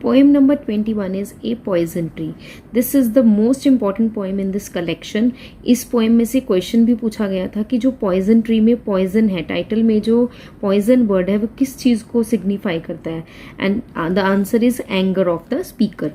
Poem number 21 is A Poison Tree. This is the most important poem in this collection. इस poem में से question भी पूछा गया था कि जो poison tree में poison है, title में जो poison word है वो किस चीज़ को signify करता है, and the answer is anger of the speaker.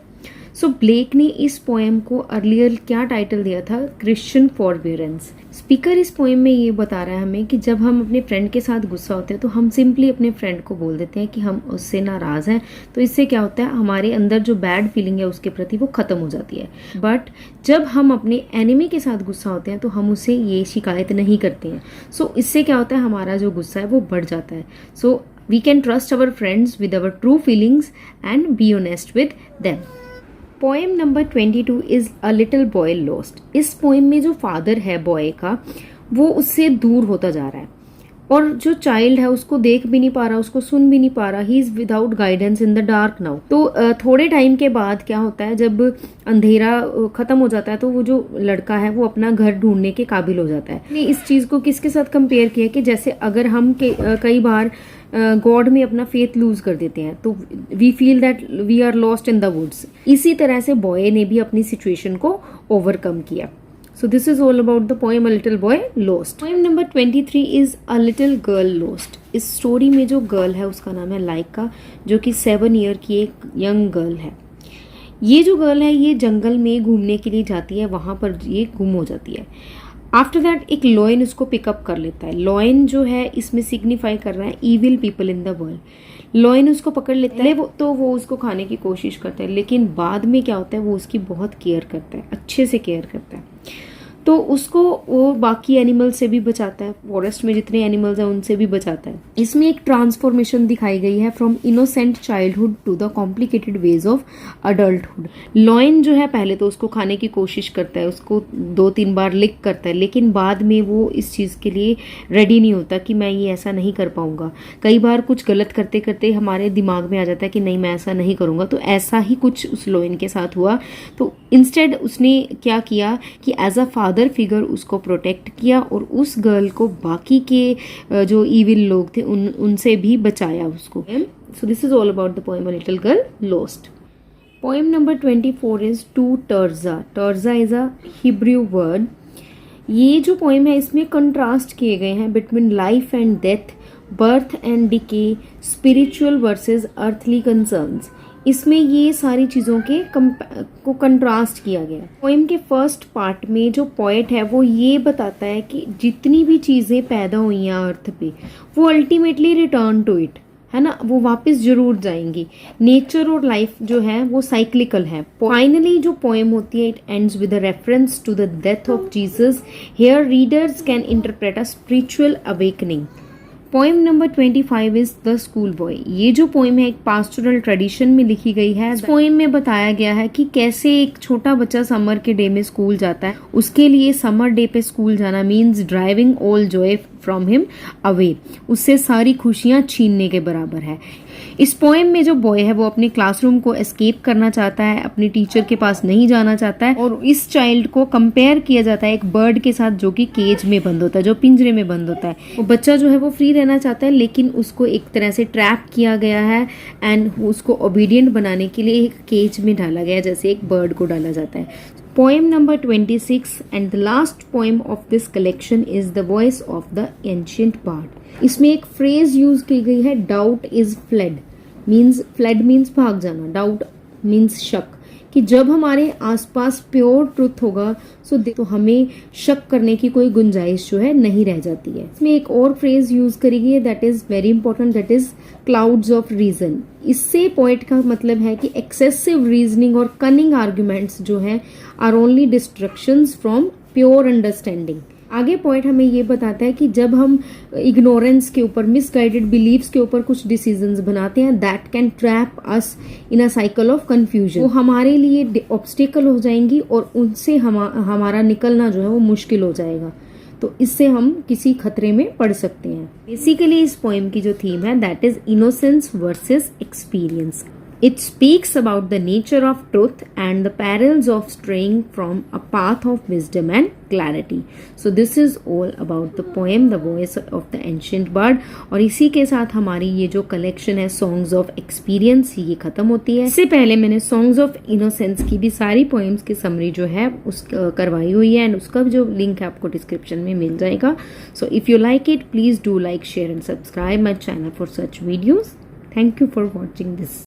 So Blake ने इस पोएम को अर्लियर क्या टाइटल दिया था, क्रिश्चियन फॉरबियरेंस. स्पीकर इस पोएम में ये बता रहा है हमें कि जब हम अपने फ्रेंड के साथ गुस्सा होते हैं तो हम सिंपली अपने फ्रेंड को बोल देते हैं कि हम उससे नाराज़ हैं. तो इससे क्या होता है, हमारे अंदर जो बैड फीलिंग है उसके प्रति वो ख़त्म हो जाती है. बट जब हम अपने एनिमी के साथ गुस्सा होते हैं तो हम उससे ये शिकायत नहीं करते हैं. सो इससे क्या होता है, हमारा जो गुस्सा है वो बढ़ जाता है. So we can trust our friends with our true feelings and be honest with them. Poem number 22 is a little boy lost. इस पोएम में जो फादर है बॉय का वो उससे दूर होता जा रहा है और जो चाइल्ड है उसको देख भी नहीं पा रहा, उसको सुन भी नहीं पा रहा. He is without guidance in the dark now. तो थोड़े टाइम के बाद क्या होता है, जब अंधेरा ख़त्म हो जाता है तो वो जो लड़का है वो अपना घर ढूंढने के काबिल हो जाता है. ने इस चीज़ को किसके साथ कंपेयर किया कि जैसे अगर हम कई बार गॉड में अपना फेथ लूज कर देते हैं तो we feel that we are lost in the woods. इसी तरह से बॉय ने भी अपनी सिचुएशन को ओवरकम किया. So this is all about the poem A Little Boy Lost. Poem number 23 is A Little Girl Lost. इस स्टोरी में जो गर्ल है उसका नाम है लाइका, जो कि 7 ईयर की एक यंग गर्ल है. ये जो गर्ल है ये जंगल में घूमने के लिए जाती है, वहाँ पर ये गुम हो जाती है. आफ्टर दैट एक लॉयन उसको पिकअप कर लेता है. लॉयन जो है इसमें सिग्निफाई कर रहा है evil people in the world. Lion उसको पकड़ लेता है तो वो उसको खाने की कोशिश करता है, लेकिन बाद में क्या होता है वो उसकी बहुत केयर करता है, अच्छे से केयर करता है. तो उसको वो बाकी एनिमल से भी बचाता है, फॉरेस्ट में जितने एनिमल्स हैं उनसे भी बचाता है. इसमें एक ट्रांसफॉर्मेशन दिखाई गई है from innocent childhood to the complicated ways of adulthood. Lion जो है पहले तो उसको खाने की कोशिश करता है, उसको 2-3 बार लिक करता है, लेकिन बाद में वो इस चीज़ के लिए रेडी नहीं होता कि मैं ये ऐसा नहीं कर पाऊंगा. कई बार कुछ गलत करते करते हमारे दिमाग में आ जाता है कि नहीं मैं ऐसा नहीं करूंगा. तो ऐसा ही कुछ उस लॉयन के साथ हुआ. तो इंस्टेड उसने क्या किया कि एज अ फादर फिगर उसको प्रोटेक्ट किया और उस गर्ल को बाकी के जो इविल लोग थे उनसे भी बचाया उसको. So this is all about the poem a little girl lost. Poem number 24 is to Tirzah. Tirzah is a Hebrew word. ये जो पोएम है इसमें कंट्रास्ट किए गए हैं between life and death, birth and decay, spiritual versus earthly concerns. इसमें ये सारी चीज़ों के को कंट्रास्ट किया गया. पोएम के फर्स्ट पार्ट में जो पोएट है वो ये बताता है कि जितनी भी चीज़ें पैदा हुई हैं अर्थ पे वो अल्टीमेटली रिटर्न टू इट, है ना, वो वापस जरूर जाएंगी. नेचर और लाइफ जो है वो साइक्लिकल है. फाइनली जो पोएम होती है it ends with a reference to the death of Jesus. Here readers can interpret a spiritual awakening. Poem number 25 is the school boy. ये जो पोएम है एक पास्टोरल ट्रेडिशन में लिखी गई है. इस पोएम में बताया गया है कि कैसे एक छोटा बच्चा समर के डे में स्कूल जाता है. उसके लिए समर डे पे स्कूल जाना means driving all Joy from him away. उससे सारी खुशियां छीनने के बराबर है. इस पोएम में जो बॉय है वो अपने क्लासरूम को एस्केप करना चाहता है, अपनी टीचर के पास नहीं जाना चाहता है. और इस चाइल्ड को कंपेयर किया जाता है एक बर्ड के साथ जो कि केज में बंद होता है, जो पिंजरे में बंद होता है. वो बच्चा जो है वो फ्री रहना चाहता है लेकिन उसको एक तरह से ट्रैप किया गया है एंड उसको ओबीडियंट बनाने के लिए एक केज में डाला गया है जैसे एक बर्ड को डाला जाता है. Poem number 26 and the last poem of this collection is The Voice of the Ancient Bard. इसमें एक phrase यूज की गई है doubt is fled. fled means भाग जाना, doubt means शक. कि जब हमारे आसपास प्योर ट्रुथ होगा तो हमें शक करने की कोई गुंजाइश जो है नहीं रह जाती है. इसमें एक और फ्रेज यूज करी गई है that is very important, that is clouds of reason. इससे पॉइंट का मतलब है कि एक्सेसिव रीजनिंग और कनिंग आर्ग्यूमेंट्स जो है are only destructions from pure understanding. आगे पॉइंट हमें ये बताता है कि जब हम इग्नोरेंस के ऊपर, मिसगाइडेड बिलीव्स के ऊपर कुछ डिसीजंस बनाते हैं that can trap us in a cycle of confusion. वो हमारे लिए ऑब्स्टिकल हो जाएंगी और उनसे हमारा निकलना जो है वो मुश्किल हो जाएगा. तो इससे हम किसी खतरे में पड़ सकते हैं. बेसिकली इस पोएम की जो थीम है that is innocence versus experience. It speaks about the nature of truth and the perils of straying from a path of wisdom and clarity. So this is all about the poem The Voice of the Ancient Bird. और इसी के साथ हमारी ये जो collection है Songs of Experience ये खत्म होती है. इससे पहले मैंने Songs of Innocence की भी सारी पोएम्स की समरी जो है उस करवाई हुई है एंड उसका जो लिंक है आपको डिस्क्रिप्शन में मिल जाएगा. So if you like it, please do like, share and subscribe my channel for such videos. Thank you for watching this.